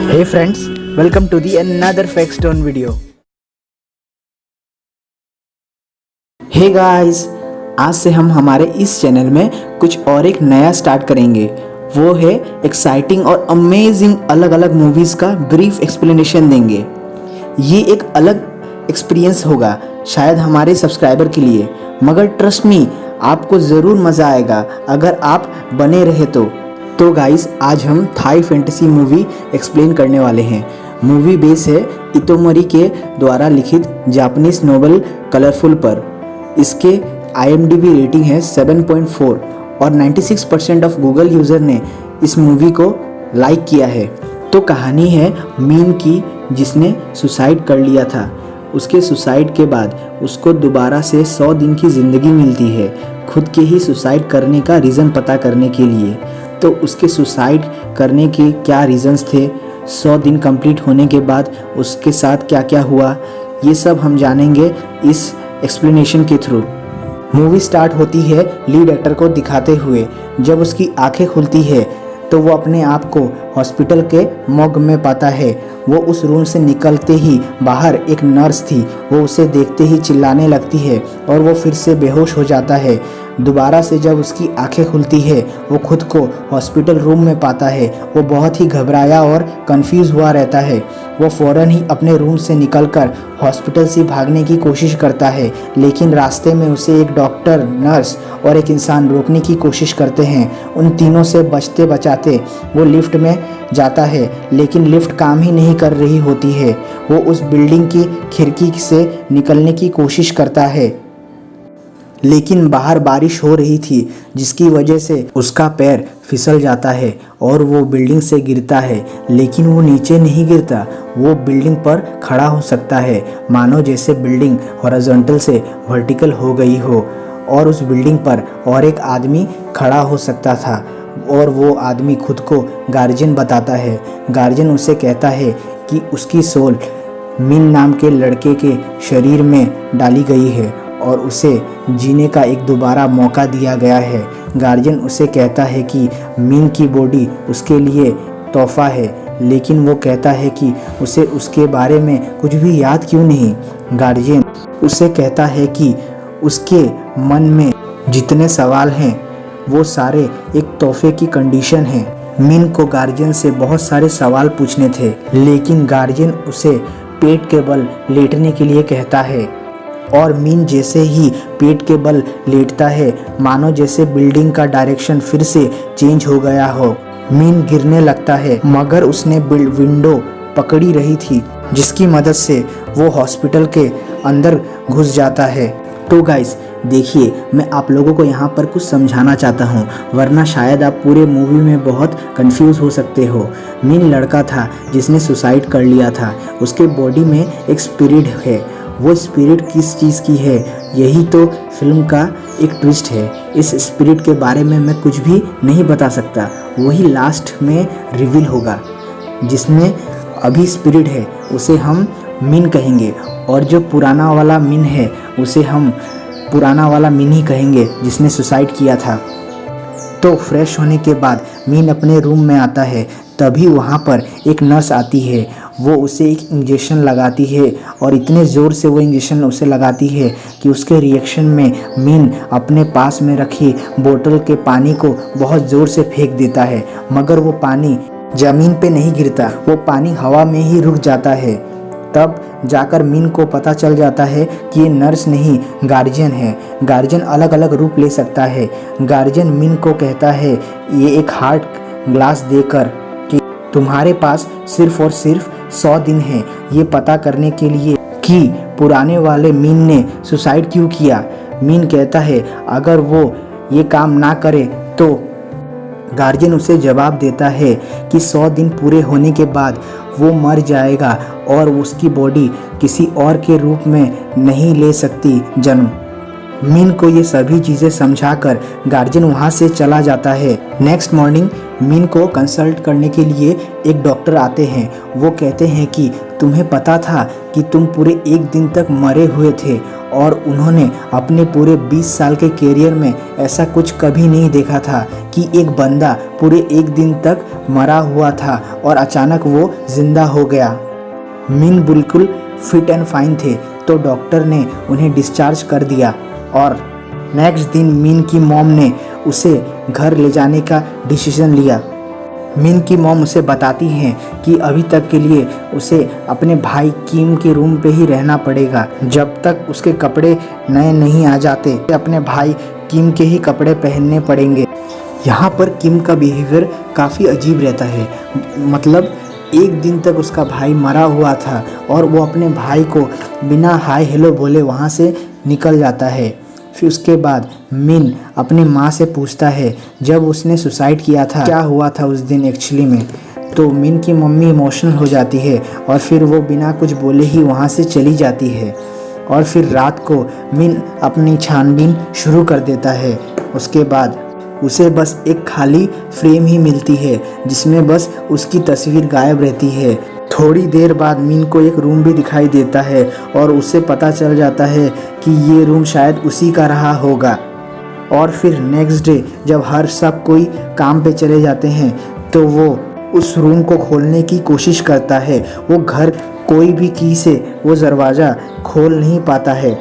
Hey friends, welcome to the another Factstone video. Hey guys, आज से हम हमारे इस चैनल में कुछ और एक नया स्टार्ट करेंगे। वो है एक्साइटिंग और अमेजिंग अलग अलग मूवीज़ का ब्रीफ एक्सप्लेनेशन देंगे। ये एक अलग एक्सपीरियंस होगा शायद हमारे सब्सक्राइबर के लिए, मगर ट्रस्ट मी आपको ज़रूर मज़ा आएगा अगर आप बने रहे तो गाइस आज हम थाई फैंटेसी मूवी एक्सप्लेन करने वाले हैं। मूवी बेस है इतोमोरी के द्वारा लिखित जापानीज नोवेल कलरफुल पर। इसके IMDb रेटिंग है 7.4 और 96% ऑफ गूगल यूज़र ने इस मूवी को लाइक किया है। तो कहानी है मीन की, जिसने सुसाइड कर लिया था। उसके सुसाइड के बाद उसको दोबारा से 100 दिन की ज़िंदगी मिलती है खुद के ही सुसाइड करने का रीज़न पता करने के लिए। तो उसके सुसाइड करने के क्या रीज़न्स थे, 100 दिन कंप्लीट होने के बाद उसके साथ क्या क्या हुआ, ये सब हम जानेंगे इस एक्सप्लेनेशन के थ्रू। मूवी स्टार्ट होती है लीड एक्टर को दिखाते हुए। जब उसकी आंखें खुलती है तो वो अपने आप को हॉस्पिटल के मॉर्ग में पाता है। वो उस रूम से निकलते ही बाहर एक नर्स थी, वो उसे देखते ही चिल्लाने लगती है और वो फिर से बेहोश हो जाता है। दोबारा से जब उसकी आंखें खुलती है वो खुद को हॉस्पिटल रूम में पाता है। वो बहुत ही घबराया और कंफ्यूज हुआ रहता है। वो फ़ौरन ही अपने रूम से निकलकर हॉस्पिटल से भागने की कोशिश करता है, लेकिन रास्ते में उसे एक डॉक्टर, नर्स और एक इंसान रोकने की कोशिश करते हैं। उन तीनों से बचते बचाते वो लिफ्ट में जाता है, लेकिन लिफ्ट काम ही नहीं कर रही होती है। वो उस बिल्डिंग की खिड़की से निकलने की कोशिश करता है, लेकिन बाहर बारिश हो रही थी, जिसकी वजह से उसका पैर फिसल जाता है और वो बिल्डिंग से गिरता है। लेकिन वो नीचे नहीं गिरता, वो बिल्डिंग पर खड़ा हो सकता है, मानो जैसे बिल्डिंग हॉरिजॉन्टल से वर्टिकल हो गई हो। और उस बिल्डिंग पर और एक आदमी खड़ा हो सकता था और वो आदमी खुद को गार्जियन बताता है। गार्जियन उसे कहता है कि उसकी सोल मिन नाम के लड़के के शरीर में डाली गई है और उसे जीने का एक दोबारा मौका दिया गया है। गार्जियन उसे कहता है कि मिन की बॉडी उसके लिए तोहफा है, लेकिन वो कहता है कि उसे उसके बारे में कुछ भी याद क्यों नहीं। गार्जियन उसे कहता है कि उसके मन में जितने सवाल हैं वो सारे एक तोहफे की कंडीशन है। मिन को गार्जियन से बहुत सारे सवाल पूछने थे, लेकिन गार्जियन उसे पेट के बल लेटने के लिए कहता है और मीन जैसे ही पेट के बल लेटता है, मानो जैसे बिल्डिंग का डायरेक्शन फिर से चेंज हो गया हो। मीन गिरने लगता है, मगर उसने विंडो पकड़ी रही थी, जिसकी मदद से वो हॉस्पिटल के अंदर घुस जाता है। तो गाइस देखिए, मैं आप लोगों को यहाँ पर कुछ समझाना चाहता हूँ, वरना शायद आप पूरे मूवी में बहुत कंफ्यूज हो सकते हो। मीन लड़का था जिसने सुसाइड कर लिया था। उसके बॉडी में एक स्पिरिट है। वो स्पिरिट किस चीज़ की है, यही तो फिल्म का एक ट्विस्ट है। इस स्पिरिट के बारे में मैं कुछ भी नहीं बता सकता, वही लास्ट में रिवील होगा। जिसमें अभी स्पिरिट है उसे हम मिन कहेंगे, और जो पुराना वाला मिन है उसे हम पुराना वाला मिन ही कहेंगे, जिसने सुसाइड किया था। तो फ्रेश होने के बाद मिन अपने रूम में आता है, तभी वहाँ पर एक नर्स आती है। वो उसे एक इंजेक्शन लगाती है और इतने ज़ोर से वो इंजेक्शन उसे लगाती है कि उसके रिएक्शन में मिन अपने पास में रखी बोतल के पानी को बहुत ज़ोर से फेंक देता है, मगर वो पानी ज़मीन पे नहीं गिरता, वो पानी हवा में ही रुक जाता है। तब जाकर मिन को पता चल जाता है कि ये नर्स नहीं, गार्जियन है। गार्जियन अलग अलग रूप ले सकता है। गार्जियन मिन को कहता है ये एक हार्ट ग्लास देकर कि तुम्हारे पास सिर्फ और सिर्फ 100 दिन है ये पता करने के लिए कि पुराने वाले मिन ने सुसाइड क्यों किया। मिन कहता है अगर वो ये काम ना करे तो गार्जियन उसे जवाब देता है कि 100 दिन पूरे होने के बाद वो मर जाएगा और उसकी बॉडी किसी और के रूप में नहीं ले सकती जन्म। मिन को ये सभी चीज़ें समझाकर गार्जियन वहाँ से चला जाता है। नेक्स्ट मॉर्निंग मिन को कंसल्ट करने के लिए एक डॉक्टर आते हैं। वो कहते हैं कि तुम्हें पता था कि तुम पूरे एक दिन तक मरे हुए थे और उन्होंने अपने पूरे 20 साल के करियर में ऐसा कुछ कभी नहीं देखा था कि एक बंदा पूरे एक दिन तक मरा हुआ था और अचानक वो जिंदा हो गया। मिन बिल्कुल फिट एंड फाइन थे, तो डॉक्टर ने उन्हें डिस्चार्ज कर दिया और नेक्स्ट दिन मिन की मॉम ने उसे घर ले जाने का डिसीजन लिया। मिन की मॉम उसे बताती हैं कि अभी तक के लिए उसे अपने भाई किम के रूम पे ही रहना पड़ेगा जब तक उसके कपड़े नए नहीं आ जाते। अपने भाई किम के ही कपड़े पहनने पड़ेंगे। यहाँ पर किम का बिहेवियर काफ़ी अजीब रहता है, मतलब एक दिन तक उसका भाई मरा हुआ था और वो अपने भाई को बिना हाय हेलो बोले वहाँ से निकल जाता है। फिर उसके बाद मिन अपने माँ से पूछता है जब उसने सुसाइड किया था क्या हुआ था उस दिन एक्चुअली में। तो मिन की मम्मी इमोशनल हो जाती है और फिर वो बिना कुछ बोले ही वहाँ से चली जाती है। और फिर रात को मिन अपनी छानबीन शुरू कर देता है। उसके बाद उसे बस एक खाली फ्रेम ही मिलती है जिसमें बस उसकी तस्वीर गायब रहती है। थोड़ी देर बाद मिन को एक रूम भी दिखाई देता है और उसे पता चल जाता है कि ये रूम शायद उसी का रहा होगा। और फिर नेक्स्ट डे जब हर सब कोई काम पे चले जाते हैं तो वो उस रूम को खोलने की कोशिश करता है। वो घर कोई भी की से वो दरवाज़ा खोल नहीं पाता है।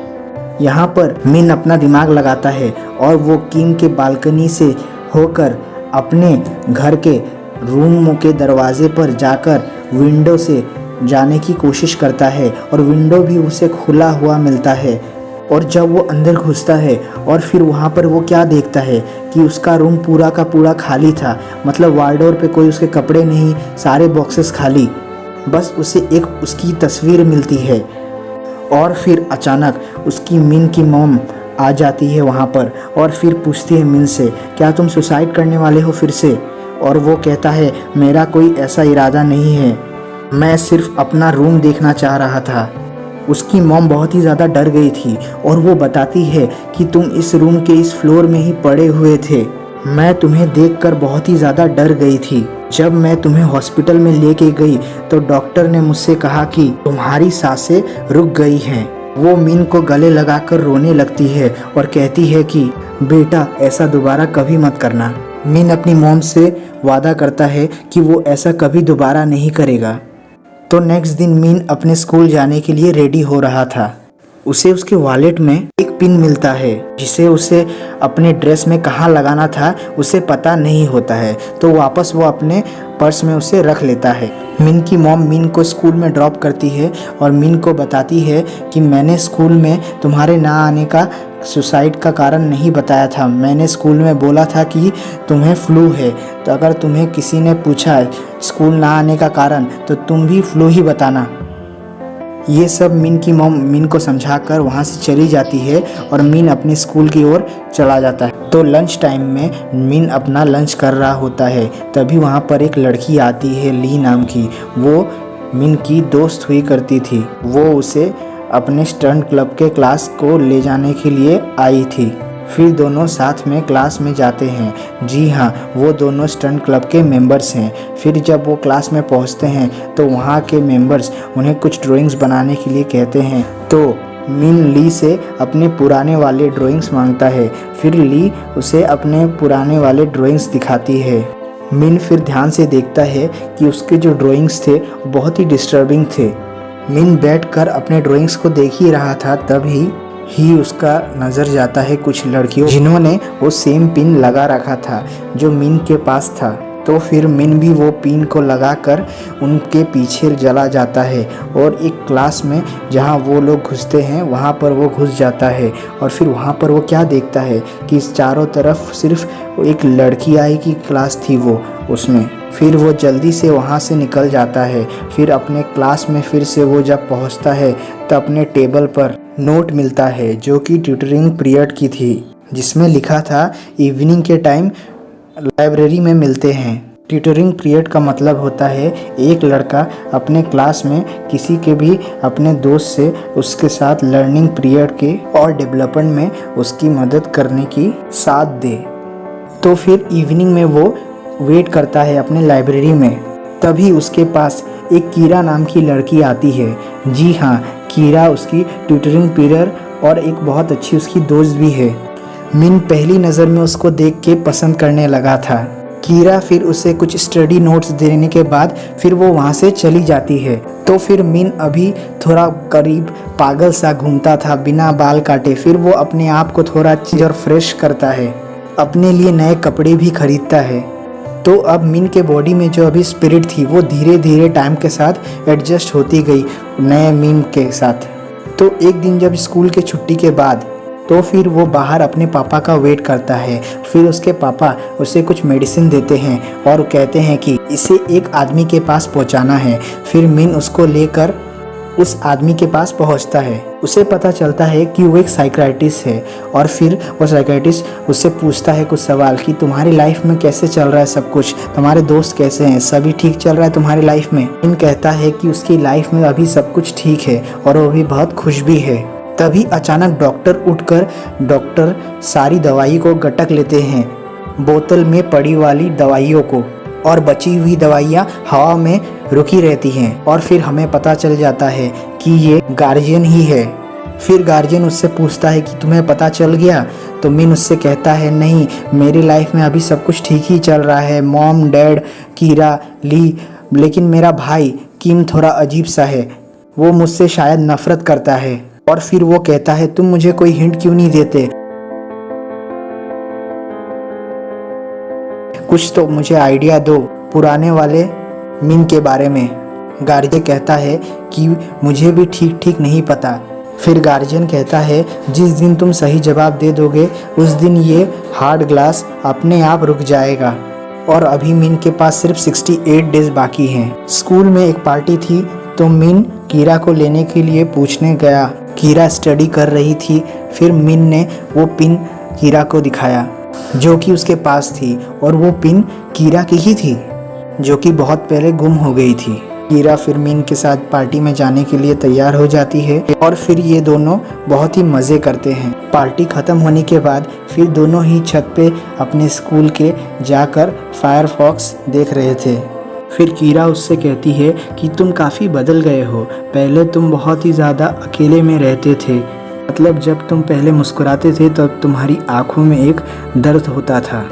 यहाँ पर मिन अपना दिमाग लगाता है और वो किम के बालकनी से होकर अपने घर के रूम के दरवाजे पर जाकर विंडो से जाने की कोशिश करता है और विंडो भी उसे खुला हुआ मिलता है। और जब वो अंदर घुसता है और फिर वहाँ पर वो क्या देखता है कि उसका रूम पूरा का पूरा खाली था, मतलब वार्डरोब पे कोई उसके कपड़े नहीं, सारे बॉक्सेस खाली, बस उसे एक उसकी तस्वीर मिलती है। और फिर अचानक उसकी मिन की मॉम आ जाती है वहाँ पर और फिर पूछती है मिन से क्या तुम सुसाइड करने वाले हो फिर से। और वो कहता है मेरा कोई ऐसा इरादा नहीं है, मैं सिर्फ अपना रूम देखना चाह रहा था। उसकी मॉम बहुत ही ज़्यादा डर गई थी और वो बताती है कि तुम इस रूम के इस फ्लोर में ही पड़े हुए थे, मैं तुम्हें देखकर बहुत ही ज़्यादा डर गई थी। जब मैं तुम्हें हॉस्पिटल में लेके गई तो डॉक्टर ने मुझसे कहा कि तुम्हारी सांसें रुक गई हैं। वो मिन को गले लगाकर रोने लगती है और कहती है कि बेटा ऐसा दोबारा कभी मत करना। मिन अपनी मॉम से वादा करता है कि वो ऐसा कभी दोबारा नहीं करेगा। तो नेक्स्ट दिन मिन अपने स्कूल जाने के लिए रेडी हो रहा था। उसे उसके वॉलेट में एक पिन मिलता है जिसे उसे अपने ड्रेस में कहाँ लगाना था उसे पता नहीं होता है, तो वापस वो अपने पर्स में उसे रख लेता है। मिन की मॉम मिन को स्कूल में ड्रॉप करती है और मिन को बताती है कि मैंने स्कूल में तुम्हारे ना आने का सुसाइड का कारण नहीं बताया था, मैंने स्कूल में बोला था कि तुम्हें फ्लू है, तो अगर तुम्हें किसी ने पूछा स्कूल ना आने का कारण तो तुम भी फ्लू ही बताना। ये सब मिन की मॉम मिन को समझाकर वहाँ से चली जाती है और मिन अपने स्कूल की ओर चला जाता है। तो लंच टाइम में मिन अपना लंच कर रहा होता है, तभी वहाँ पर एक लड़की आती है ली नाम की। वो मिन की दोस्त हुई करती थी, वो उसे अपने स्टंट क्लब के क्लास को ले जाने के लिए आई थी। फिर दोनों साथ में क्लास में जाते हैं। जी हाँ, वो दोनों स्टंट क्लब के मेंबर्स हैं। फिर जब वो क्लास में पहुंचते हैं तो वहाँ के मेंबर्स उन्हें कुछ ड्राइंग्स बनाने के लिए कहते हैं, तो मिन ली से अपने पुराने वाले ड्राइंग्स मांगता है। फिर ली उसे अपने पुराने वाले ड्राइंग्स दिखाती है। मिन फिर ध्यान से देखता है कि उसके जो ड्राइंग्स थे बहुत ही डिस्टर्बिंग थे। मिन बैठकर अपने ड्राइंग्स को देख ही रहा था, तभी ही उसका नज़र जाता है कुछ लड़कियों जिन्होंने वो सेम पिन लगा रखा था जो मिन के पास था। तो फिर मिन भी वो पिन को लगाकर उनके पीछे चला जाता है और एक क्लास में जहाँ वो लोग घुसते हैं वहाँ पर वो घुस जाता है। और फिर वहाँ पर वो क्या देखता है कि चारों तरफ सिर्फ एक लड़की आई की क्लास थी वो उसमें। फिर वो जल्दी से वहाँ से निकल जाता है। फिर अपने क्लास में फिर से वो जब पहुँचता है तो अपने टेबल पर नोट मिलता है जो कि ट्यूटरिंग पीरियड की थी, जिसमें लिखा था इवनिंग के टाइम लाइब्रेरी में मिलते हैं। ट्यूटरिंग पीरियड का मतलब होता है एक लड़का अपने क्लास में किसी के भी अपने दोस्त से उसके साथ लर्निंग पीरियड के और डेवलपमेंट में उसकी मदद करने की साथ दे। तो फिर इवनिंग में वो वेट करता है अपने लाइब्रेरी में तभी उसके पास एक कीरा नाम की लड़की आती है। जी हाँ, कीरा उसकी ट्यूटरिंग पीरियड और एक बहुत अच्छी उसकी दोस्त भी है। मिन पहली नज़र में उसको देख के पसंद करने लगा था। कीरा फिर उसे कुछ स्टडी नोट्स देने के बाद फिर वो वहाँ से चली जाती है। तो फिर मिन अभी थोड़ा करीब पागल सा घूमता था बिना बाल काटे। फिर वो अपने आप को थोड़ा चेंज और फ्रेश करता है, अपने लिए नए कपड़े भी खरीदता है। तो अब मिन के बॉडी में जो अभी स्पिरिट थी वो धीरे धीरे टाइम के साथ एडजस्ट होती गई नए मिन के साथ। तो एक दिन जब स्कूल के छुट्टी के बाद तो फिर वो बाहर अपने पापा का वेट करता है। फिर उसके पापा उसे कुछ मेडिसिन देते हैं और कहते हैं कि इसे एक आदमी के पास पहुंचाना है। फिर मिन उसको लेकर उस आदमी के पास पहुंचता है। उसे पता चलता है कि वो एक साइकियाट्रिस्ट है और फिर वो साइकियाट्रिस्ट उससे पूछता है कुछ सवाल कि तुम्हारी लाइफ में कैसे चल रहा है सब कुछ, तुम्हारे दोस्त कैसे हैं, सभी ठीक चल रहा है तुम्हारी लाइफ में। मिन कहता है कि उसकी लाइफ में अभी सब कुछ ठीक है और वो भी बहुत खुश भी है। तभी अचानक डॉक्टर उठकर डॉक्टर सारी दवाई को गटक लेते हैं, बोतल में पड़ी वाली दवाइयों को, और बची हुई दवाइयाँ हवा में रुकी रहती हैं। और फिर हमें पता चल जाता है कि ये गार्जियन ही है। फिर गार्जियन उससे पूछता है कि तुम्हें पता चल गया? तो मिन उससे कहता है नहीं, मेरी लाइफ में अभी सब कुछ ठीक ही चल रहा है, मॉम, डैड, कीरा, ली, लेकिन मेरा भाई किम थोड़ा अजीब सा है, वो मुझसे शायद नफरत करता है। और फिर वो कहता है तुम मुझे कोई हिंट क्यों नहीं देते, कुछ तो मुझे आइडिया दो पुराने वाले मिन के बारे में। गार्जियन कहता है कि मुझे भी ठीक ठीक नहीं पता। फिर गार्जियन कहता है जिस दिन तुम सही जवाब दे दोगे उस दिन ये हार्ड ग्लास अपने आप रुक जाएगा। और अभी मिन के पास सिर्फ 68 डेज बाकी हैं। स्कूल में एक पार्टी थी तो मिन कीरा को लेने के लिए पूछने गया। कीरा स्टडी कर रही थी। फिर मिन ने वो पिन कीरा को दिखाया जो कि उसके पास थी, और वो पिन कीरा की ही थी जो कि बहुत पहले गुम हो गई थी। कीरा फिर मिन के साथ पार्टी में जाने के लिए तैयार हो जाती है और फिर ये दोनों बहुत ही मज़े करते हैं। पार्टी ख़त्म होने के बाद फिर दोनों ही छत पे अपने स्कूल के जाकर फायरफॉक्स देख रहे थे। फिर कीरा उससे कहती है कि तुम काफ़ी बदल गए हो, पहले तुम बहुत ही ज़्यादा अकेले में रहते थे, मतलब जब तुम पहले मुस्कुराते थे तब तुम्हारी आंखों में एक दर्द होता था,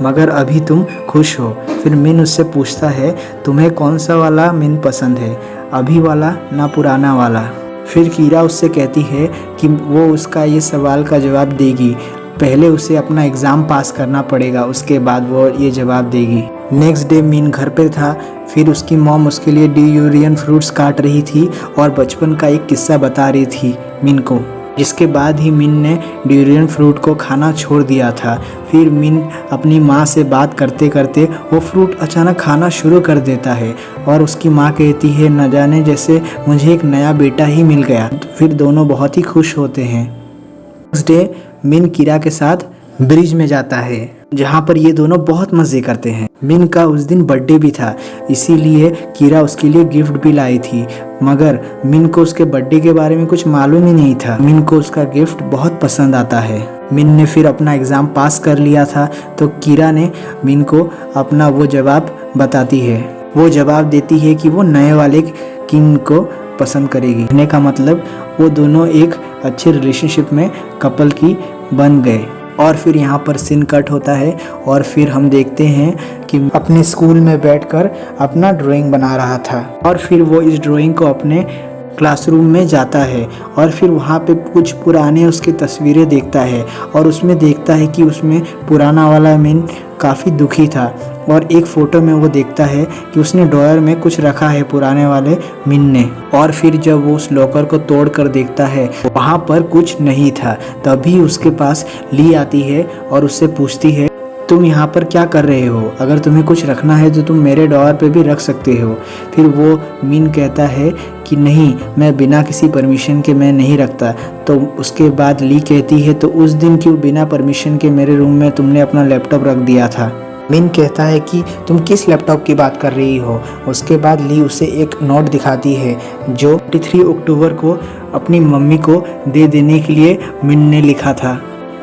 मगर अभी तुम खुश हो। फिर मिन उससे पूछता है तुम्हें कौन सा वाला मिन पसंद है, अभी वाला ना पुराना वाला। फिर कीरा उससे कहती है कि वो उसका ये सवाल का जवाब देगी, पहले उसे अपना एग्ज़ाम पास करना पड़ेगा, उसके बाद वो ये जवाब देगी। नेक्स्ट डे मिन घर पे था। फिर उसकी मॉम उसके लिए ड्यूरियन फ्रूट्स काट रही थी और बचपन का एक किस्सा बता रही थी मिन को, जिसके बाद ही मिन ने ड्यूरियन फ्रूट को खाना छोड़ दिया था। फिर मिन अपनी माँ से बात करते करते वो फ्रूट अचानक खाना शुरू कर देता है और उसकी माँ कहती है न जाने जैसे मुझे एक नया बेटा ही मिल गया। फिर दोनों बहुत ही खुश होते हैं। नेक्स्ट डे मिन कीरा के साथ ब्रिज में जाता है जहाँ पर ये दोनों बहुत मज़े करते हैं। मिन का उस दिन बर्थडे भी था, इसीलिए कीरा उसके लिए गिफ्ट भी लाई थी, मगर मिन को उसके बर्थडे के बारे में कुछ मालूम ही नहीं था। मिन को उसका गिफ्ट बहुत पसंद आता है। मिन ने फिर अपना एग्ज़ाम पास कर लिया था तो कीरा ने मिन को अपना वो जवाब बताती है। वो जवाब देती है कि वो नए वाले किम को पसंद करेगी। कहने का मतलब वो दोनों एक अच्छे रिलेशनशिप में कपल की बन गए। और फिर यहाँ पर सीन कट होता है और फिर हम देखते हैं कि अपने स्कूल में बैठकर अपना ड्राइंग बना रहा था और फिर वो इस ड्राइंग को अपने क्लासरूम में जाता है और फिर वहाँ पे कुछ पुराने उसकी तस्वीरें देखता है और उसमें देखता है कि उसमें पुराना वाला मिन काफ़ी दुखी था। और एक फ़ोटो में वो देखता है कि उसने ड्रॉयर में कुछ रखा है पुराने वाले मिन ने। और फिर जब वो उस लॉकर को तोड़ कर देखता है वहाँ पर कुछ नहीं था। तभी उसके पास ली आती है और उससे पूछती है तुम यहाँ पर क्या कर रहे हो, अगर तुम्हें कुछ रखना है तो तुम मेरे ड्रॉयर पे भी रख सकते हो। फिर वो मिन कहता है कि नहीं, मैं बिना किसी परमिशन के मैं नहीं रखता। तो उसके बाद ली कहती है तो उस दिन क्यों बिना परमिशन के मेरे रूम में तुमने अपना लैपटॉप रख दिया था। मिन कहता है कि तुम किस लैपटॉप की बात कर रही हो। उसके बाद ली उसे एक नोट दिखाती है जो 23 अक्टूबर को अपनी मम्मी को दे देने के लिए मिन ने लिखा था,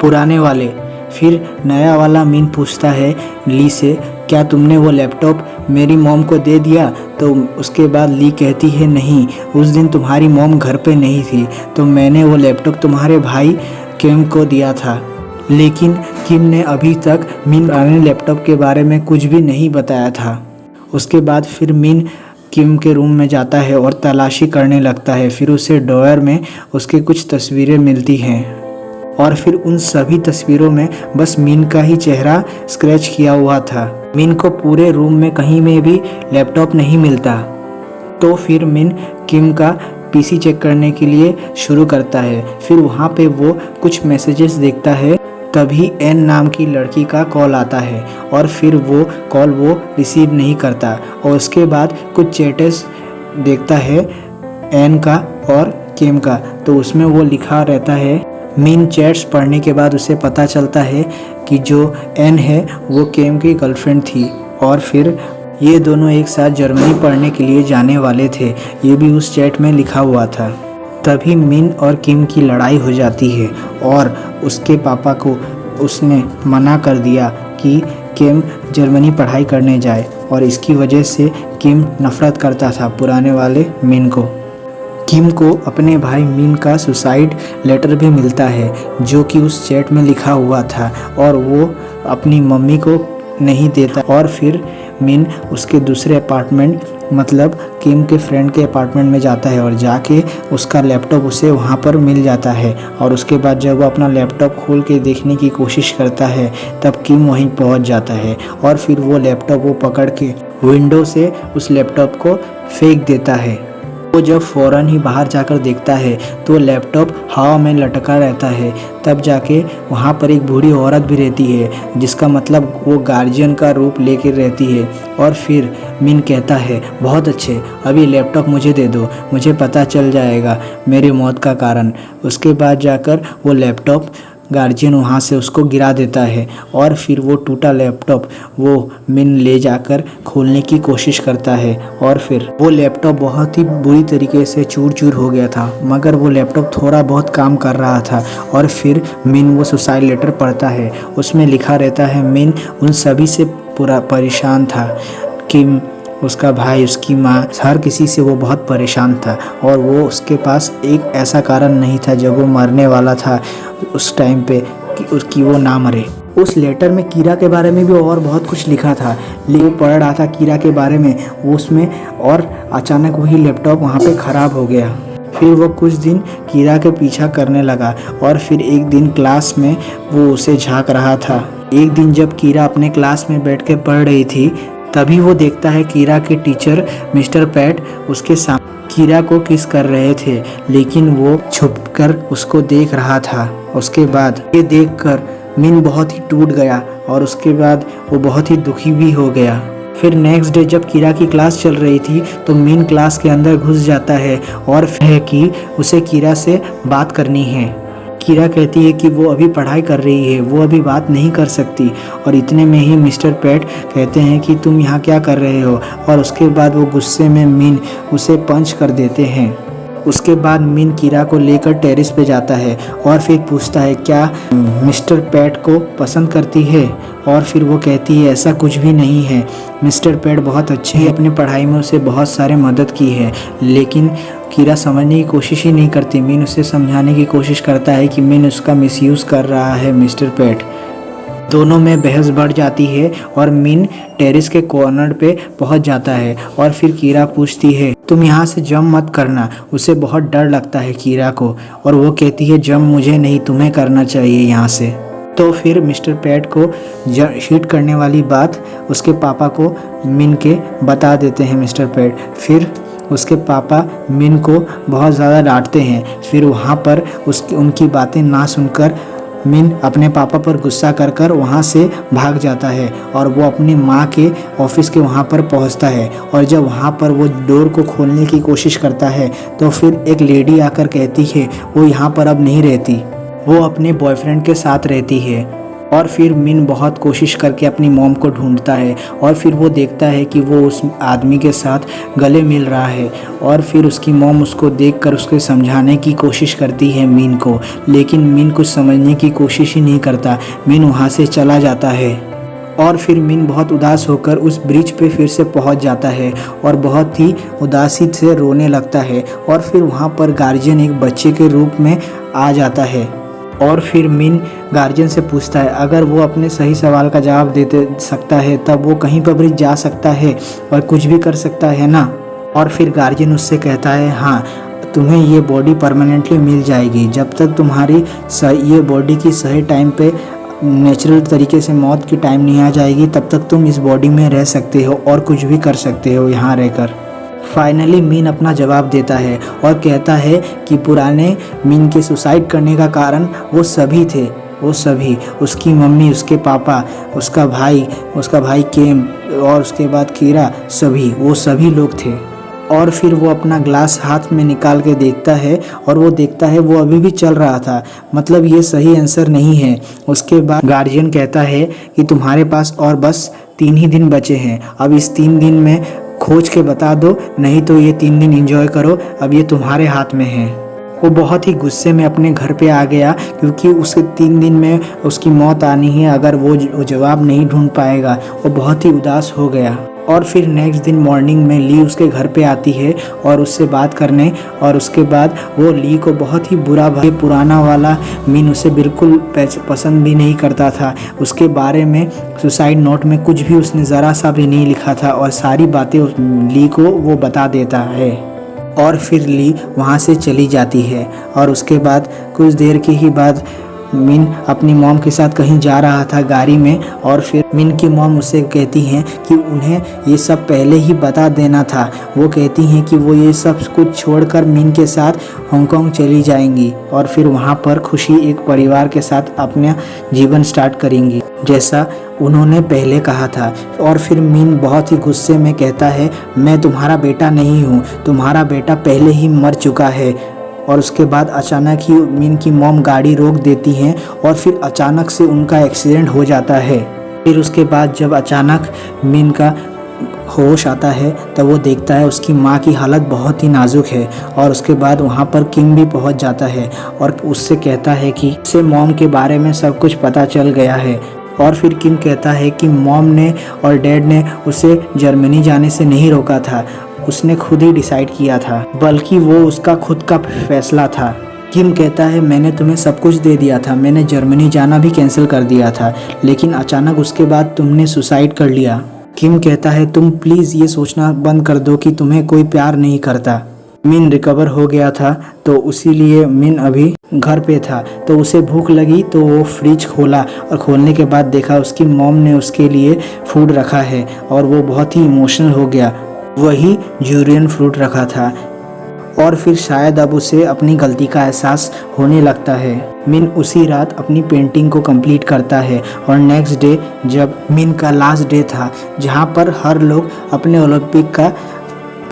पुराने वाले। फिर नया वाला मिन पूछता है ली से क्या तुमने वो लैपटॉप मेरी मॉम को दे दिया? तो उसके बाद ली कहती है नहीं, उस दिन तुम्हारी मॉम घर पे नहीं थी, तो मैंने वो लैपटॉप तुम्हारे भाई किम को दिया था। लेकिन किम ने अभी तक मिन पुराने लैपटॉप के बारे में कुछ भी नहीं बताया था। उसके बाद फिर मिन किम के रूम में जाता है और तलाशी करने लगता है। फिर उसे ड्रॉअर में उसके कुछ तस्वीरें मिलती हैं और फिर उन सभी तस्वीरों में बस मिन का ही चेहरा स्क्रैच किया हुआ था। मिन को पूरे रूम में कहीं में भी लैपटॉप नहीं मिलता। तो फिर मिन किम का पीसी चेक करने के लिए शुरू करता है। फिर वहाँ पे वो कुछ मैसेजेस देखता है। तभी एन नाम की लड़की का कॉल आता है और फिर वो कॉल वो रिसीव नहीं करता। और उसके बाद कुछ चैट्स देखता है एन का और किम का, तो उसमें वो लिखा रहता है। मिन चैट्स पढ़ने के बाद उसे पता चलता है कि जो एन है वो किम की गर्लफ्रेंड थी और फिर ये दोनों एक साथ जर्मनी पढ़ने के लिए जाने वाले थे। ये भी उस चैट में लिखा हुआ था। तभी मिन और किम की लड़ाई हो जाती है और उसके पापा को उसने मना कर दिया कि किम जर्मनी पढ़ाई करने जाए और इसकी वजह से किम नफ़रत करता था पुराने वाले मिन को। किम को अपने भाई मिन का सुसाइड लेटर भी मिलता है जो कि उस चैट में लिखा हुआ था और वो अपनी मम्मी को नहीं देता। और फिर मिन उसके दूसरे अपार्टमेंट मतलब किम के फ्रेंड के अपार्टमेंट में जाता है और जाके उसका लैपटॉप उसे वहाँ पर मिल जाता है। और उसके बाद जब वो अपना लैपटॉप खोल के देखने की कोशिश करता है तब किम वहीं पहुँच जाता है और फिर वो लैपटॉप वो पकड़ के विंडो से उस लैपटॉप को फेंक देता है। वो जब फ़ौरन ही बाहर जाकर देखता है तो लैपटॉप हवा में लटका रहता है। तब जाके वहाँ पर एक बूढ़ी औरत भी रहती है जिसका मतलब वो गार्जियन का रूप लेकर रहती है। और फिर मिन कहता है बहुत अच्छे, अभी लैपटॉप मुझे दे दो, मुझे पता चल जाएगा मेरी मौत का कारण। उसके बाद जाकर वो लैपटॉप गार्जियन वहाँ से उसको गिरा देता है और फिर वो टूटा लैपटॉप वो मिन ले जाकर खोलने की कोशिश करता है और फिर वो लैपटॉप बहुत ही बुरी तरीके से चूर चूर हो गया था, मगर वो लैपटॉप थोड़ा बहुत काम कर रहा था। और फिर मिन वो सुसाइड लेटर पढ़ता है। उसमें लिखा रहता है मिन उन सभी से पूरा परेशान था। किम, उसका भाई, उसकी माँ, हर किसी से वो बहुत परेशान था और वो उसके पास एक ऐसा कारण नहीं था जब वो मरने वाला था उस टाइम पे कि वो ना मरे। उस लेटर में कीरा के बारे में भी और बहुत कुछ लिखा था, लेकिन वो पढ़ रहा था कीरा के बारे में वो उसमें, और अचानक वही लैपटॉप वहाँ पे ख़राब हो गया। फिर वो कुछ दिन कीरा के पीछा करने लगा और फिर एक दिन क्लास में वो उसे झांक रहा था। एक दिन जब कीरा अपने क्लास में बैठ के पढ़ रही थी तभी वो देखता है कीरा के टीचर मिस्टर पैट उसके सामने कीरा को किस कर रहे थे, लेकिन वो छुपकर उसको देख रहा था। उसके बाद ये देखकर मिन बहुत ही टूट गया और उसके बाद वो बहुत ही दुखी भी हो गया। फिर नेक्स्ट डे जब कीरा की क्लास चल रही थी तो मिन क्लास के अंदर घुस जाता है और है कि उसे कीरा से बात करनी है। कीरा कहती है कि वो अभी पढ़ाई कर रही है, वो अभी बात नहीं कर सकती। और इतने में ही मिस्टर पैट कहते हैं कि तुम यहाँ क्या कर रहे हो, और उसके बाद वो गुस्से में मिन उसे पंच कर देते हैं। उसके बाद मिन कीरा को लेकर टेरेस पे जाता है और फिर पूछता है क्या मिस्टर पैट को पसंद करती है, और फिर वो कहती है ऐसा कुछ भी नहीं है, मिस्टर पैट बहुत अच्छे हैं, अपनी पढ़ाई में उसे बहुत सारे मदद की है। लेकिन कीरा समझने की कोशिश ही नहीं करती। मिन उसे समझाने की कोशिश करता है कि मिन उसका मिसयूज़ कर रहा है मिस्टर पैट। दोनों में बहस बढ़ जाती है और मिन टेरेस के कॉर्नर पे पहुंच जाता है और फिर कीरा पूछती है तुम यहाँ से जंप मत करना। उसे बहुत डर लगता है कीरा को, और वो कहती है जंप मुझे नहीं, तुम्हें करना चाहिए यहाँ से। तो फिर मिस्टर पैट को शीट करने वाली बात उसके पापा को मिन के बता देते हैं मिस्टर पैट। फिर उसके पापा मिन को बहुत ज़्यादा डांटते हैं। फिर वहाँ पर उनकी बातें ना सुनकर मिन अपने पापा पर गुस्सा कर कर वहाँ से भाग जाता है और वो अपनी माँ के ऑफिस के वहाँ पर पहुँचता है। और जब वहाँ पर वो डोर को खोलने की कोशिश करता है तो फिर एक लेडी आकर कहती है वो यहाँ पर अब नहीं रहती, वो अपने बॉयफ्रेंड के साथ रहती है। और फिर मिन बहुत कोशिश करके अपनी मॉम को ढूंढता है और फिर वो देखता है कि वो उस आदमी के साथ गले मिल रहा है। और फिर उसकी मॉम उसको देखकर उसके समझाने की कोशिश करती है मिन को, लेकिन मिन कुछ समझने की कोशिश ही नहीं करता। मिन वहाँ से चला जाता है और फिर मिन बहुत उदास होकर उस ब्रिज पे फिर से पहुंच जाता है और बहुत ही उदासी से रोने लगता है। और फिर वहाँ पर गार्जियन एक बच्चे के रूप में आ जाता है और फिर मिन गार्जियन से पूछता है अगर वो अपने सही सवाल का जवाब दे सकता है तब वो कहीं पर भी जा सकता है और कुछ भी कर सकता है ना। और फिर गार्जियन उससे कहता है हाँ, तुम्हें ये बॉडी परमानेंटली मिल जाएगी। जब तक तुम्हारी ये बॉडी की सही टाइम पे नेचुरल तरीके से मौत की टाइम नहीं आ जाएगी तब तक तुम इस बॉडी में रह सकते हो और कुछ भी कर सकते हो यहाँ रहकर। फाइनली मिन अपना जवाब देता है और कहता है कि पुराने मिन के सुसाइड करने का कारण वो सभी थे, वो सभी, उसकी मम्मी, उसके पापा, उसका भाई केम और उसके बाद कीरा, वो सभी लोग थे। और फिर वो अपना ग्लास हाथ में निकाल के देखता है और वो देखता है वो अभी भी चल रहा था, मतलब ये सही आंसर नहीं है। उसके बाद गार्जियन कहता है कि तुम्हारे पास और बस 3 ही दिन बचे हैं, अब इस 3 दिन में खोज के बता दो, नहीं तो ये 3 दिन एंजॉय करो, अब ये तुम्हारे हाथ में है। वो बहुत ही गुस्से में अपने घर पे आ गया क्योंकि उसके 3 दिन में उसकी मौत आनी है, अगर वो जवाब नहीं ढूंढ पाएगा। वो बहुत ही उदास हो गया। और फिर नेक्स्ट दिन मॉर्निंग में ली उसके घर पे आती है और उससे बात करने, और उसके बाद वो ली को बहुत ही बुरा भाई, पुराना वाला मिन उसे बिल्कुल पसंद भी नहीं करता था। उसके बारे में सुसाइड नोट में कुछ भी उसने ज़रा सा भी नहीं लिखा था और सारी बातें ली को वो बता देता है। और फिर ली वहाँ से चली जाती है और उसके बाद कुछ देर के ही बाद मिन अपनी मॉम के साथ कहीं जा रहा था गाड़ी में, और फिर मिन की मॉम उसे कहती हैं कि उन्हें ये सब पहले ही बता देना था। वो कहती हैं कि वो ये सब कुछ छोड़कर मिन के साथ हांगकांग चली जाएंगी और फिर वहाँ पर खुशी एक परिवार के साथ अपना जीवन स्टार्ट करेंगी जैसा उन्होंने पहले कहा था। और फिर मिन बहुत ही गुस्से में कहता है मैं तुम्हारा बेटा नहीं हूँ, तुम्हारा बेटा पहले ही मर चुका है। और उसके बाद अचानक ही मिन की मॉम गाड़ी रोक देती हैं और फिर अचानक से उनका एक्सीडेंट हो जाता है। फिर उसके बाद जब अचानक मिन का होश आता है तब वो देखता है उसकी माँ की हालत बहुत ही नाजुक है। और उसके बाद वहाँ पर किम भी पहुँच जाता है और उससे कहता है कि उससे मॉम के बारे में सब कुछ पता चल गया है। और फिर किम कहता है कि मॉम ने और डैड ने उसे जर्मनी जाने से नहीं रोका था, उसने खुद ही डिसाइड किया था, बल्कि वो उसका खुद का फैसला था। किम कहता है मैंने तुम्हें सब कुछ दे दिया था, मैंने जर्मनी जाना भी कैंसिल कर दिया था, लेकिन अचानक उसके बाद तुमने सुसाइड कर लिया। किम कहता है तुम प्लीज़ ये सोचना बंद कर दो कि तुम्हें कोई प्यार नहीं करता। मिन रिकवर हो गया था तो इसीलिए मिन अभी घर पे था, तो उसे भूख लगी तो वो फ्रिज खोला और खोलने के बाद देखा उसकी मॉम ने उसके लिए फूड रखा है और वो बहुत ही इमोशनल हो गया। वही ड्यूरियन फ्रूट रखा था और फिर शायद अब उसे अपनी गलती का एहसास होने लगता है। मिन उसी रात अपनी पेंटिंग को कंप्लीट करता है और नेक्स्ट डे जब मिन का लास्ट डे था जहाँ पर हर लोग अपने ओलंपिक का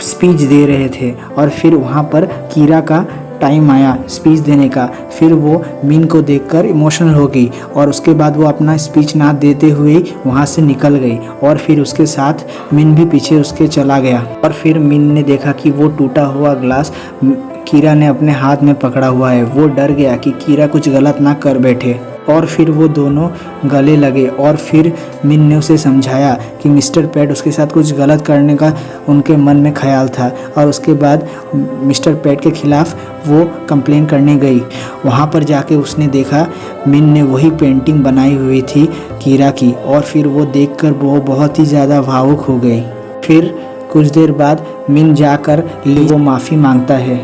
स्पीच दे रहे थे और फिर वहाँ पर कीरा का टाइम आया स्पीच देने का, फिर वो मिन को देखकर इमोशनल हो गई और उसके बाद वो अपना स्पीच ना देते हुए वहाँ से निकल गई और फिर उसके साथ मिन भी पीछे उसके चला गया। और फिर मिन ने देखा कि वो टूटा हुआ ग्लास कीरा ने अपने हाथ में पकड़ा हुआ है। वो डर गया कि कीरा कुछ गलत ना कर बैठे और फिर वो दोनों गले लगे और फिर मिन ने उसे समझाया कि मिस्टर पैट उसके साथ कुछ गलत करने का उनके मन में ख्याल था और उसके बाद मिस्टर पैट के खिलाफ वो कंप्लेन करने गई। वहाँ पर जाके उसने देखा मिन ने वही पेंटिंग बनाई हुई थी कीरा की और फिर वो देखकर वो बहुत ही ज़्यादा भावुक हो गई। फिर कुछ देर बाद मिन जाकर ली को माफ़ी मांगता है,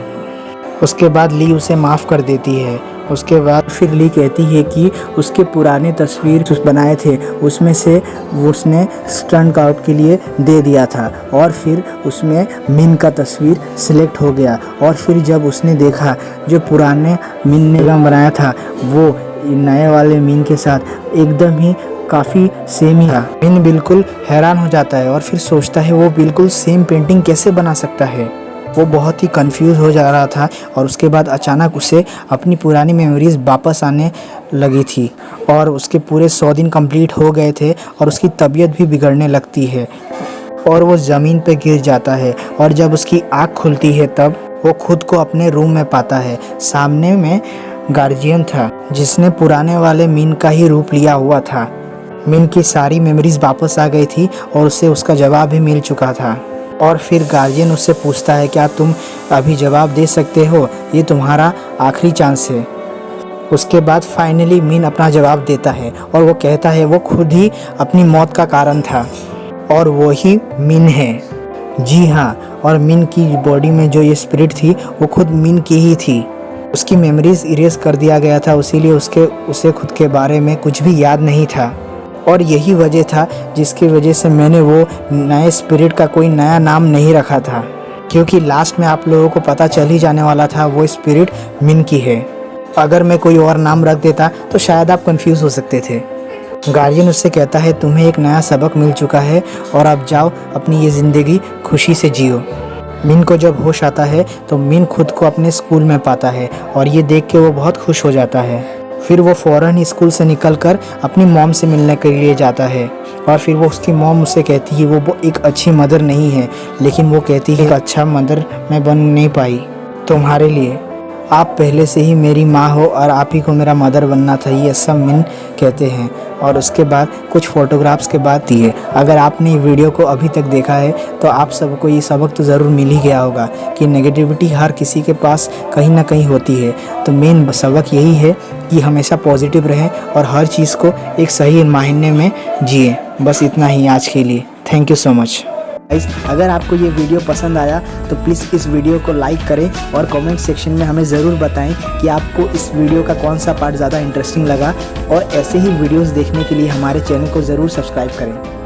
उसके बाद ली उसे माफ़ कर देती है। उसके बाद फिर ली कहती है कि उसके पुराने तस्वीर जो बनाए थे उसमें से वो उसने स्टंट आउट के लिए दे दिया था और फिर उसमें मिन का तस्वीर सिलेक्ट हो गया। और फिर जब उसने देखा जो पुराने मिन ने बनाया था वो नए वाले मिन के साथ एकदम ही काफ़ी सेम ही था। मिन बिल्कुल हैरान हो जाता है और फिर सोचता है वो बिल्कुल सेम पेंटिंग कैसे बना सकता है। वो बहुत ही कंफ्यूज हो जा रहा था और उसके बाद अचानक उसे अपनी पुरानी मेमोरीज वापस आने लगी थी और उसके पूरे 100 दिन कंप्लीट हो गए थे और उसकी तबीयत भी बिगड़ने लगती है और वो ज़मीन पे गिर जाता है। और जब उसकी आँख खुलती है तब वो खुद को अपने रूम में पाता है। सामने में गार्जियन था जिसने पुराने वाले मिन का ही रूप लिया हुआ था। मिन की सारी मेमोरीज वापस आ गई थी और उसे उसका जवाब भी मिल चुका था। और फिर गार्जियन उससे पूछता है क्या तुम अभी जवाब दे सकते हो, ये तुम्हारा आखिरी चांस है। उसके बाद फाइनली मिन अपना जवाब देता है और वो कहता है वो खुद ही अपनी मौत का कारण था और वो ही मिन है। जी हाँ, और मिन की बॉडी में जो ये स्पिरिट थी वो खुद मिन की ही थी। उसकी मेमोरीज इरेज कर दिया गया था, इसीलिए उसे खुद के बारे में कुछ भी याद नहीं था। और यही वजह था जिसकी वजह से मैंने वो नए स्पिरिट का कोई नया नाम नहीं रखा था, क्योंकि लास्ट में आप लोगों को पता चल ही जाने वाला था वो स्पिरिट मिन की है। अगर मैं कोई और नाम रख देता तो शायद आप कंफ्यूज हो सकते थे। गार्जियन उससे कहता है तुम्हें एक नया सबक मिल चुका है और अब जाओ अपनी ये ज़िंदगी खुशी से जियो। मिन को जब होश आता है तो मिन खुद को अपने स्कूल में पाता है और ये देख के वो बहुत खुश हो जाता है। फिर वो फ़ौरन ही स्कूल से निकलकर अपनी मॉम से मिलने के लिए जाता है और फिर वो उसकी मॉम उससे कहती है वो एक अच्छी मदर नहीं है, लेकिन वो कहती है एक अच्छा मदर मैं बन नहीं पाई तुम्हारे लिए, आप पहले से ही मेरी माँ हो और आप ही को मेरा मदर बनना था, ये सब मिन कहते हैं। और उसके बाद कुछ फ़ोटोग्राफ्स के बाद दिए। अगर आपने ये वीडियो को अभी तक देखा है तो आप सबको ये सबक तो ज़रूर मिल ही गया होगा कि नेगेटिविटी हर किसी के पास कहीं ना कहीं होती है। तो मेन सबक यही है कि हमेशा पॉजिटिव रहें और हर चीज़ को एक सही मायने में जिए। बस इतना ही आज के लिए। Thank you so much. अगर आपको ये वीडियो पसंद आया तो प्लीज़ इस वीडियो को लाइक करें और कमेंट सेक्शन में हमें ज़रूर बताएं कि आपको इस वीडियो का कौन सा पार्ट ज़्यादा इंटरेस्टिंग लगा। और ऐसे ही वीडियोस देखने के लिए हमारे चैनल को ज़रूर सब्सक्राइब करें।